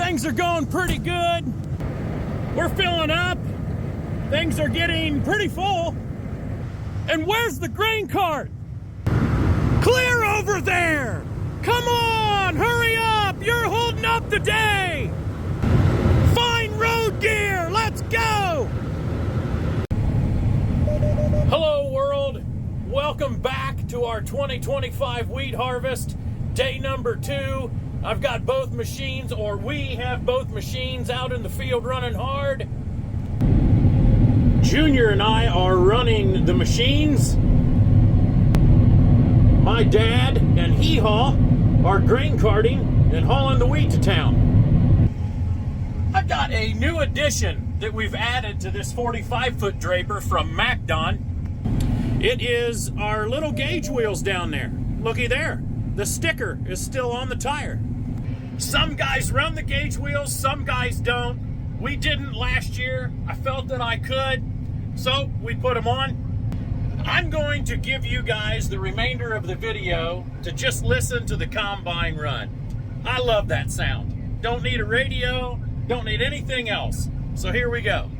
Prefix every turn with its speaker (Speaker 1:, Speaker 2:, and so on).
Speaker 1: things are going pretty good. We're filling up. Things are getting pretty full. And where's the grain cart? Clear over there! Come on, hurry up! You're holding up the day! Find road gear, let's go! Hello world, welcome back to our 2025 wheat harvest, day number 2. I've got both machines, or we have both machines out in the field running hard. Junior and I are running the machines. My dad and Hee-Haw are grain carting and hauling the wheat to town. I've got a new addition that we've added to this 45-foot draper from MacDon. It is our little gauge wheels down there. Looky there. The sticker is still on the tire. Some guys run the gauge wheels, some guys don't. We didn't last year. I felt that I could, so we put them on. I'm going to give you guys the remainder of the video to just listen to the combine run. I love that sound. Don't need a radio, don't need anything else. So here we go.